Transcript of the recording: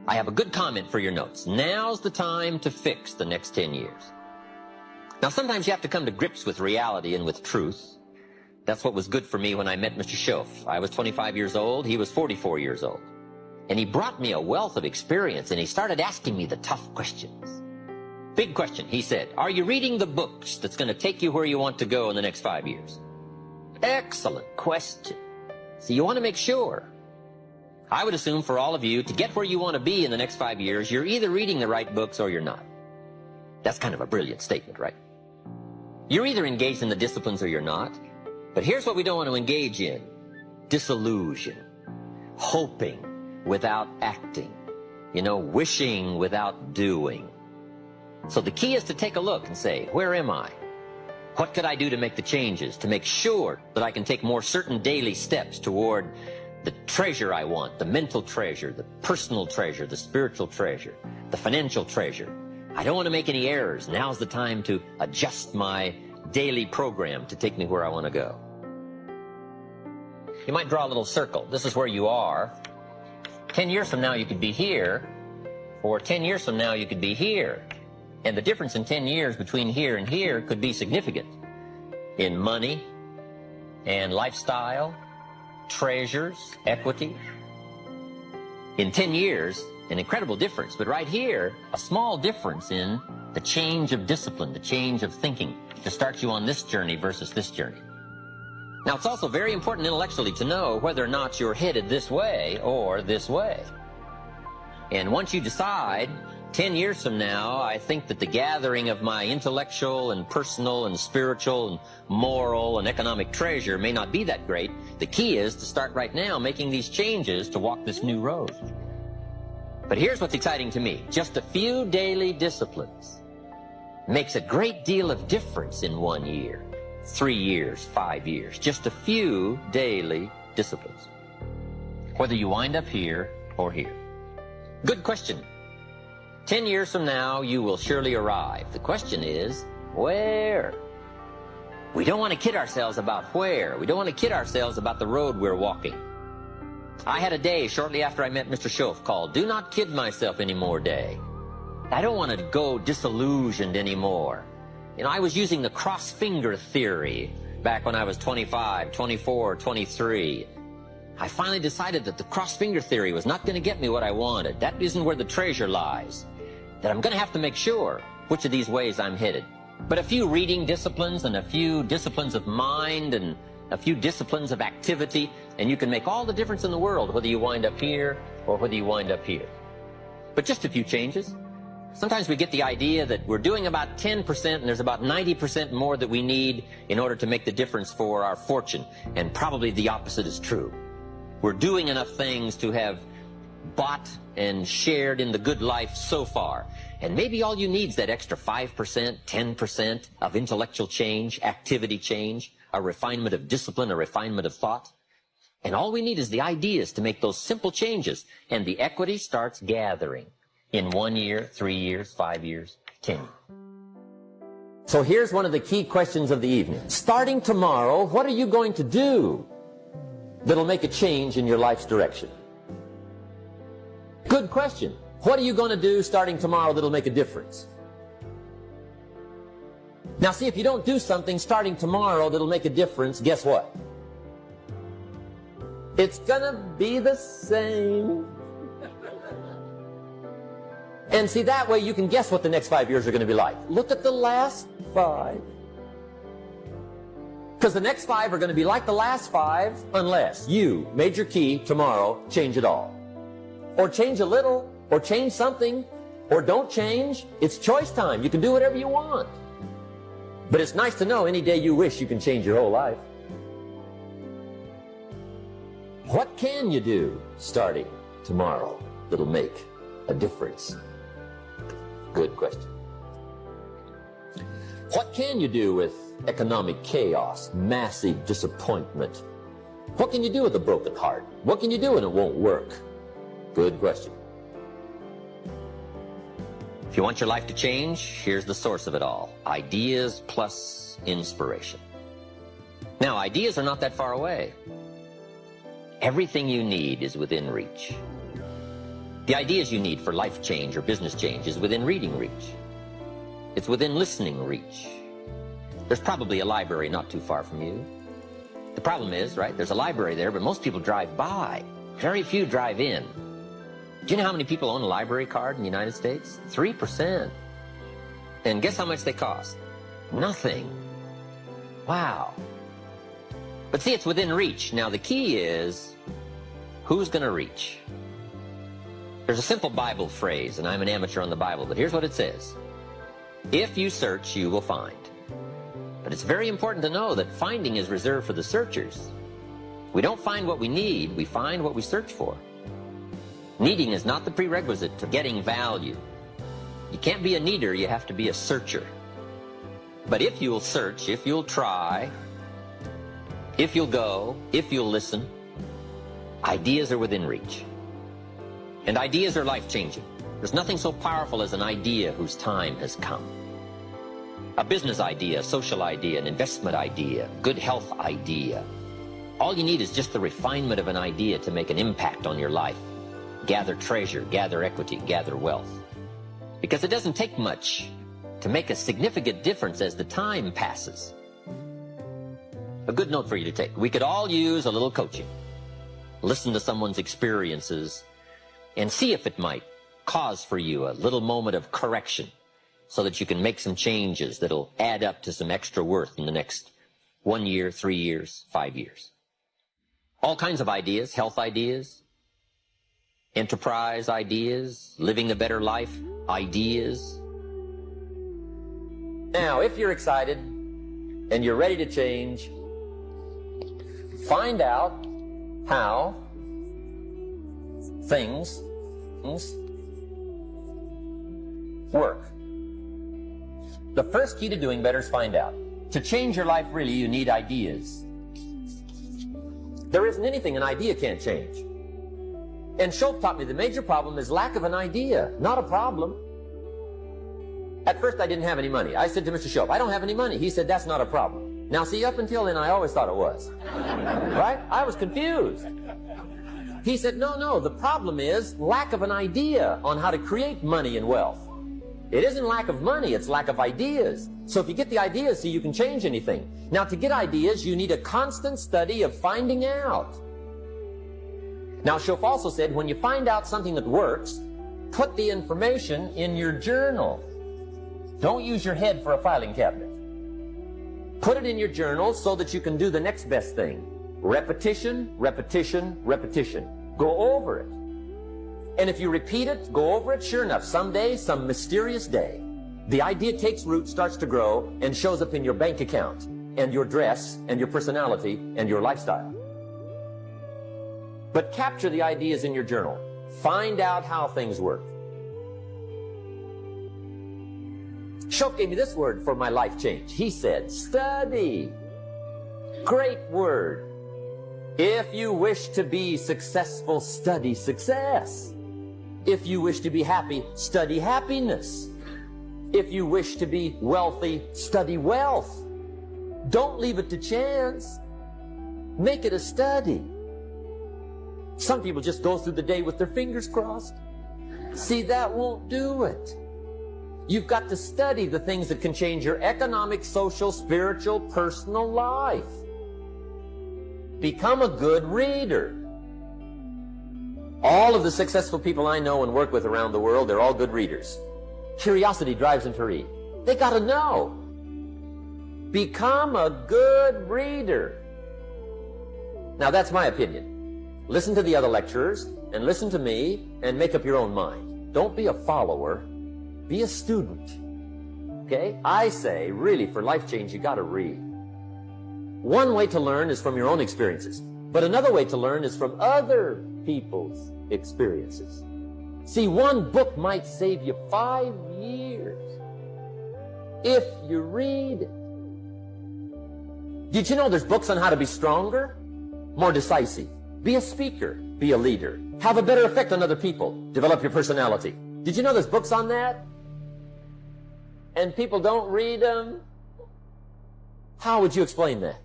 I have a good comment for your notes. Now's the time to fix the next 10 years. Now, sometimes you have to come to grips with reality and with truth. That's what was good for me when I met Mr. Schoaf. I was 25 years old. He was 44 years old. And he brought me a wealth of experience, and he started asking me the tough questions. Big question. He said, are you reading the books that's going to take you where you want to go in the next 5 years? Excellent question. So you want to make sure. I would assume for all of you, to get where you want to be in the next 5 years, you're either reading the right books or you're not. That's kind of a brilliant statement, right? You're either engaged in the disciplines or you're not. But here's what we don't want to engage in. Disillusion. Hoping without acting. You know, wishing without doing. So the key is to take a look and say, where am I? What could I do to make the changes, to make sure that I can take more certain daily steps toward the treasure I want, the mental treasure, the personal treasure, the spiritual treasure, the financial treasure. I don't want to make any errors. Now's the time to adjust my daily program to take me where I want to go. You might draw a little circle. This is where you are. 10 years from now you could be here, or 10 years from now you could be here. And the difference in 10 years between here and here could be significant in money and lifestyle, treasures, equity. In 10 years, an incredible difference, but right here, a small difference in the change of discipline, the change of thinking to start you on this journey versus this journey. Now, it's also very important intellectually to know whether or not you're headed this way or this way. And once you decide, 10 years from now, I think that the gathering of my intellectual and personal and spiritual and moral and economic treasure may not be that great. The key is to start right now making these changes to walk this new road. But here's what's exciting to me. Just a few daily disciplines makes a great deal of difference in 1 year, 3 years, 5 years. Just a few daily disciplines. Whether you wind up here or here. Good question. 10 years from now, you will surely arrive. The question is, where? We don't want to kid ourselves about where. We don't want to kid ourselves about the road we're walking. I had a day shortly after I met Mr. Schoaf called Do Not Kid Myself Anymore Day. I don't want to go disillusioned anymore. You know, I was using the cross-finger theory back when I was 25, 24, 23. I finally decided that the cross-finger theory was not going to get me what I wanted. That isn't where the treasure lies. That I'm going to have to make sure which of these ways I'm headed. But a few reading disciplines and a few disciplines of mind and a few disciplines of activity, and you can make all the difference in the world whether you wind up here or whether you wind up here. But just a few changes. Sometimes we get the idea that we're doing about 10% and there's about 90% more that we need in order to make the difference for our fortune. And probably the opposite is true. We're doing enough things to have bought and shared in the good life so far. And maybe all you need is that extra 5%, 10% of intellectual change, activity change, a refinement of discipline, a refinement of thought. And all we need is the ideas to make those simple changes. And the equity starts gathering in 1 year, 3 years, 5 years, 10 years. So here's one of the key questions of the evening. Starting tomorrow, what are you going to do that'll make a change in your life's direction? Good question. What are you going to do starting tomorrow that'll make a difference? Now see, if you don't do something starting tomorrow that'll make a difference, guess what? It's gonna be the same. And see, that way you can guess what the next 5 years are going to be like. Look at the last 5. Because the next 5 are going to be like the last 5 unless you, major key, tomorrow, change it all. Or change a little, or change something, or don't change. It's choice time. You can do whatever you want. But it's nice to know any day you wish you can change your whole life. What can you do starting tomorrow that'll make a difference? Good question. What can you do with economic chaos, massive disappointment? What can you do with a broken heart? What can you do when it won't work? Good question. If you want your life to change, here's the source of it all. Ideas plus inspiration. Now, ideas are not that far away. Everything you need is within reach. The ideas you need for life change or business change is within reading reach. It's within listening reach. There's probably a library not too far from you. The problem is, right, there's a library there, but most people drive by. Very few drive in. Do you know how many people own a library card in the United States? 3%. And guess how much they cost? Nothing. Wow. But see, it's within reach. Now, the key is, who's going to reach? There's a simple Bible phrase, and I'm an amateur on the Bible, but here's what it says. If you search, you will find. But it's very important to know that finding is reserved for the searchers. We don't find what we need, we find what we search for. Needing is not the prerequisite to getting value. You can't be a needer, you have to be a searcher. But if you'll search, if you'll try, if you'll go, if you'll listen, ideas are within reach. And ideas are life-changing. There's nothing so powerful as an idea whose time has come. A business idea, a social idea, an investment idea, good health idea. All you need is just the refinement of an idea to make an impact on your life. Gather treasure, gather equity, gather wealth. Because it doesn't take much to make a significant difference as the time passes. A good note for you to take. We could all use a little coaching. Listen to someone's experiences and see if it might cause for you a little moment of correction so that you can make some changes that'll add up to some extra worth in the next 1 year, 3 years, 5 years. All kinds of ideas, health ideas, enterprise ideas, living a better life ideas. Now, if you're excited and you're ready to change, find out how things work. The first key to doing better is find out. To change your life, really, you need ideas. There isn't anything an idea can't change. And Schultz taught me the major problem is lack of an idea, not a problem. At first, I didn't have any money. I said to Mr. Schultz, I don't have any money. He said, that's not a problem. Now, see, up until then, I always thought it was. Right? I was confused. He said, no, the problem is lack of an idea on how to create money and wealth. It isn't lack of money, it's lack of ideas. So if you get the ideas, see, you can change anything. Now, to get ideas, you need a constant study of finding out. Now, Schultz also said, when you find out something that works, put the information in your journal. Don't use your head for a filing cabinet. Put it in your journal so that you can do the next best thing. Repetition, repetition, repetition. Go over it. And if you repeat it, go over it, sure enough, someday, some mysterious day, the idea takes root, starts to grow, and shows up in your bank account, and your dress, and your personality, and your lifestyle. But capture the ideas in your journal. Find out how things work. Schultz gave me this word for my life change. He said, study. Great word. If you wish to be successful, study success. If you wish to be happy, study happiness. If you wish to be wealthy, study wealth. Don't leave it to chance. Make it a study. Some people just go through the day with their fingers crossed. See, that won't do it. You've got to study the things that can change your economic, social, spiritual, personal life. Become a good reader. All of the successful people I know and work with around the world, they're all good readers. Curiosity drives them to read. They got to know. Become a good reader. Now, that's my opinion. Listen to the other lecturers and listen to me and make up your own mind. Don't be a follower. Be a student. Okay? I say, really, for life change, you got to read. One way to learn is from your own experiences, but another way to learn is from other people's experiences. See, one book might save you 5 years if you read it. Did you know there's books on how to be stronger, more decisive, be a speaker, be a leader, have a better effect on other people, develop your personality? Did you know there's books on that? And people don't read them? How would you explain that?